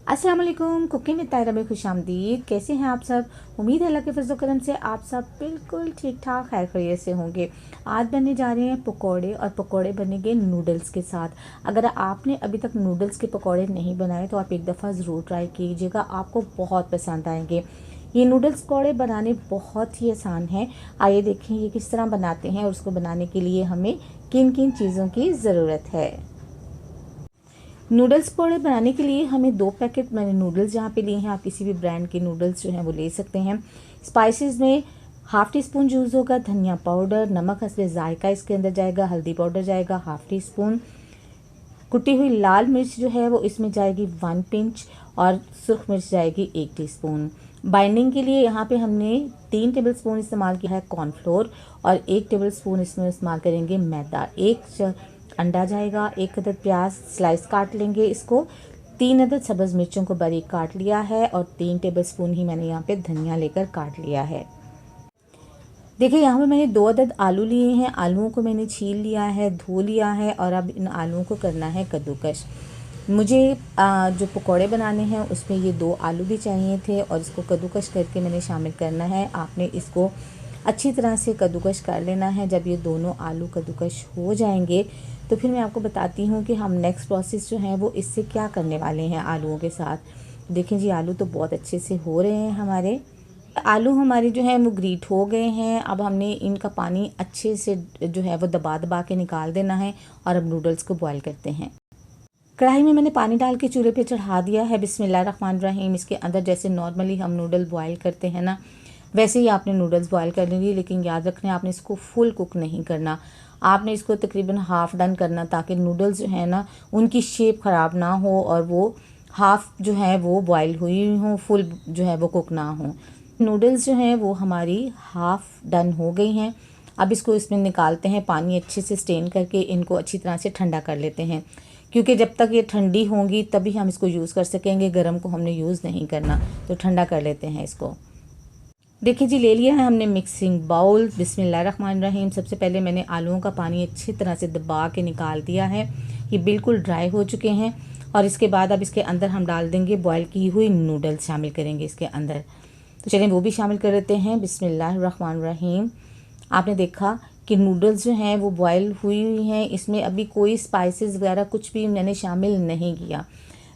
अस्सलाम वालेकुम। Cooking with तायरा में खुशामदीद। कैसे हैं आप सब? उम्मीद है अल्लाह के फजल करम से आप सब बिल्कुल ठीक ठाक खैर खैरियत से होंगे। आज बनने जा रहे हैं पकोड़े, और पकोड़े बनेंगे नूडल्स के साथ। अगर आपने अभी तक नूडल्स के पकोड़े नहीं बनाए तो आप एक दफ़ा ज़रूर ट्राई कीजिएगा, आपको बहुत पसंद आएंगे। ये नूडल्स पकौड़े बनाने बहुत ही आसान है। आइए देखें ये किस तरह बनाते हैं और उसको बनाने के लिए हमें किन किन चीज़ों की ज़रूरत है। नूडल्स पकौड़े बनाने के लिए हमें 2 पैकेट मैंने नूडल्स यहाँ पे लिए हैं। आप किसी भी ब्रांड के नूडल्स जो हैं वो ले सकते हैं। स्पाइसेस में हाफ़ टी स्पून यूज़ होगा धनिया पाउडर, नमक हस्बे जायका इसके अंदर जाएगा, हल्दी पाउडर जाएगा हाफ़ टी स्पून, कुटी हुई लाल मिर्च जो है वो इसमें जाएगी 1 पिंच, और सुर्ख मिर्च जाएगी 1 टीस्पून। बाइंडिंग के लिए यहाँ पे हमने 3 टेबलस्पून इस्तेमाल किया है कॉर्नफ्लोर, और 1 टेबलस्पून इसमें इस्तेमाल करेंगे मैदा। 1 अंडा जाएगा, 1 अदद प्याज स्लाइस काट लेंगे इसको, 3 अदद सब्ज़ मिर्चों को बारीक काट लिया है, और 3 टेबलस्पून ही मैंने यहाँ पे धनिया लेकर काट लिया है। देखिए यहाँ पे मैंने 2 अदद आलू लिए हैं। आलूओं को मैंने छील लिया है, धो लिया है, और अब इन आलूओं को करना है कद्दूकश। मुझे जो पकोड़े बनाने हैं उसमें ये 2 आलू भी चाहिए थे, और इसको कद्दूकश करके मैंने शामिल करना है। आपने इसको अच्छी तरह से कद्दूकश कर लेना है। जब ये दोनों आलू कद्दूकश हो जाएंगे तो फिर मैं आपको बताती हूँ कि हम नेक्स्ट प्रोसेस जो है वो इससे क्या करने वाले हैं आलूओं के साथ। देखें जी आलू तो बहुत अच्छे से हो रहे हैं हमारे। आलू हमारे जो है वो ग्रीट हो गए हैं। अब हमने इनका पानी अच्छे से जो है वो दबा दबा के निकाल देना है, और अब नूडल्स को बॉईल करते हैं। कढ़ाई में मैंने पानी डाल के चूल्हे पे चढ़ा दिया है। बिस्मिल्लाहिर्रहमानिर्रहीम। इसके अंदर जैसे नॉर्मली हम नूडल बॉईल करते हैं ना, वैसे ही आपने नूडल्स बॉईल कर लेंगे, लेकिन याद रखना आपने इसको फुल कुक नहीं करना। आपने इसको तकरीबन हाफ़ डन करना, ताकि नूडल्स जो है ना उनकी शेप ख़राब ना हो, और वो हाफ़ जो है वो बॉईल हुई हों, फुल जो है वो कुक ना हो। नूडल्स जो हैं वो हमारी हाफ़ डन हो गई हैं। अब इसको इसमें निकालते हैं, पानी अच्छे से स्टेन करके इनको अच्छी तरह से ठंडा कर लेते हैं, क्योंकि जब तक ये ठंडी होंगी तभी हम इसको यूज़ कर सकेंगे। गर्म को हमने यूज़ नहीं करना, तो ठंडा कर लेते हैं इसको। देखिए जी ले लिया है हमने मिक्सिंग बाउल। बिस्मिल्लाहिर्रहमानिर्रहीम। सबसे पहले मैंने आलूओं का पानी अच्छी तरह से दबा के निकाल दिया है, ये बिल्कुल ड्राई हो चुके हैं। और इसके बाद अब इसके अंदर हम डाल देंगे बॉयल की हुई नूडल्स, शामिल करेंगे इसके अंदर। तो चलिए वो भी शामिल कर देते हैं। बिस्मिल्लाहिर्रहमानिर्रहीम। आपने देखा कि नूडल्स जो हैं वो बॉयल हुई हैं, इसमें अभी कोई स्पाइसेस वगैरह कुछ भी मैंने शामिल नहीं किया।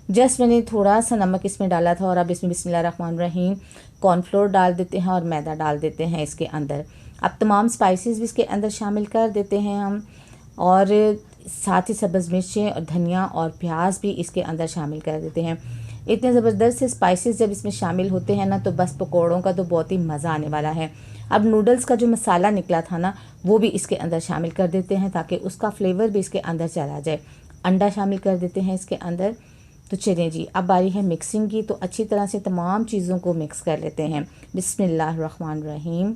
जस्ट मैंने थोड़ा सा नमक इसमें डाला था, और अब इसमें बिस्मिल्लाहिर्रहमानिर्रहीम कॉर्नफ्लोर डाल देते हैं और मैदा डाल देते हैं इसके अंदर। अब तमाम स्पाइसेस भी इसके अंदर शामिल कर देते हैं हम, और साथ ही सब्ज़ मिर्चें और धनिया और प्याज भी इसके अंदर शामिल कर देते हैं। इतने ज़बरदस्त से स्पाइसेस जब इसमें शामिल होते हैं ना, तो बस पकौड़ों का तो बहुत ही मज़ा आने वाला है। अब नूडल्स का जो मसाला निकला था ना, वो भी इसके अंदर शामिल कर देते हैं, ताकि उसका फ्लेवर भी इसके अंदर चला जाए। अंडा शामिल कर देते हैं इसके अंदर। तो चलिए जी अब बारी है मिक्सिंग की, तो अच्छी तरह से तमाम चीज़ों को मिक्स कर लेते हैं। बिस्मिल्लाहिर्रहमानिर्रहीम।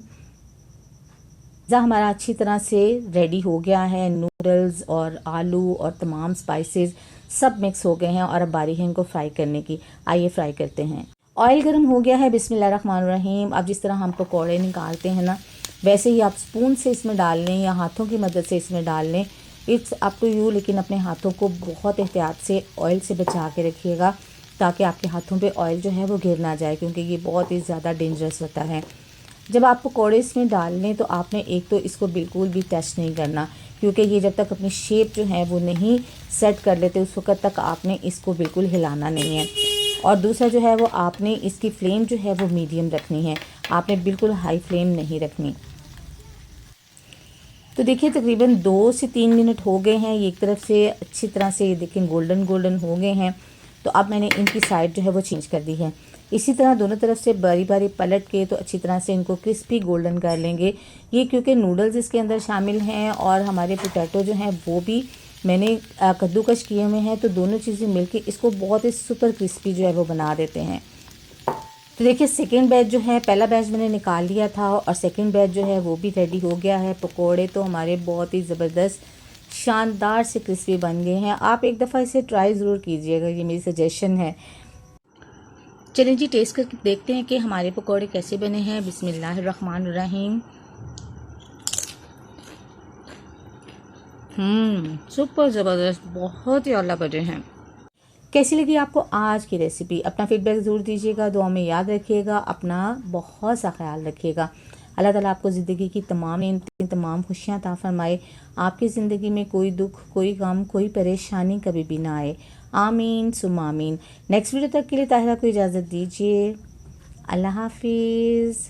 पिज़्ज़ा हमारा अच्छी तरह से रेडी हो गया है। नूडल्स और आलू और तमाम स्पाइसेस सब मिक्स हो गए हैं, और अब बारी है इनको फ्राई करने की। आइए फ्राई करते हैं। ऑयल गर्म हो गया है। बिस्मिल्लाहिर्रहमानिर्रहीम। अब जिस तरह हम पकौड़े निकालते हैं ना, वैसे ही आप स्पून से इसमें डाल लें या हाथों की मदद से इसमें डाल लें। इट्स अप टू यू, लेकिन अपने हाथों को बहुत एहतियात से ऑयल से बचा के रखिएगा, ताकि आपके हाथों पे ऑयल जो है वो गिर ना जाए, क्योंकि ये बहुत ही ज़्यादा डेंजरस होता है। जब आप पकौड़े इसमें डाल लें तो आपने एक तो इसको बिल्कुल भी टच नहीं करना, क्योंकि ये जब तक अपनी शेप जो है वो नहीं सेट कर लेते उस वक्त तक आपने इसको बिल्कुल हिलाना नहीं है। और दूसरा जो है वो आपने इसकी फ्लेम जो है वो मीडियम रखनी है, आपने बिल्कुल हाई फ्लेम नहीं रखनी। तो देखिए तकरीबन 2 से 3 मिनट हो गए हैं। ये एक तरफ से अच्छी तरह से ये देखें गोल्डन गोल्डन हो गए हैं। तो अब मैंने इनकी साइड जो है वो चेंज कर दी है। इसी तरह दोनों तरफ से बारी बारी पलट के तो अच्छी तरह से इनको क्रिस्पी गोल्डन कर लेंगे। ये क्योंकि नूडल्स इसके अंदर शामिल हैं और हमारे पोटैटो जो हैं वो भी मैंने कद्दूकश किए हुए हैं, तो दोनों चीज़ें मिलके इसको बहुत ही सुपर क्रिस्पी जो है वो बना देते हैं। तो देखिए सेकेंड बैच जो है, पहला बैच मैंने निकाल लिया था और सेकेंड बैच जो है वो भी रेडी हो गया है। पकोड़े तो हमारे बहुत ही ज़बरदस्त शानदार से क्रिस्पी बन गए हैं। आप एक दफ़ा इसे ट्राई ज़रूर कीजिएगा, ये मेरी सजेशन है। चलिए जी टेस्ट करके देखते हैं कि हमारे पकोड़े कैसे बने हैं। बिस्मिल्लाहिर्रहमानिर्रहीम। सुपर ज़बरदस्त, बहुत ही आला बने हैं। कैसी लगी आपको आज की रेसिपी? अपना फीडबैक ज़रूर दीजिएगा, दुआ में याद रखिएगा, अपना बहुत सा ख्याल रखिएगा। अल्लाह ताला आपको ज़िंदगी की तमाम खुशियाँ अता फ़रमाए। आपकी ज़िंदगी में कोई दुख, कोई गम, कोई परेशानी कभी भी ना आए। आमीन सुम्मा आमीन। नेक्स्ट वीडियो तक के लिए ताहिरा को इजाज़त दीजिए। अल्लाह हाफिज़।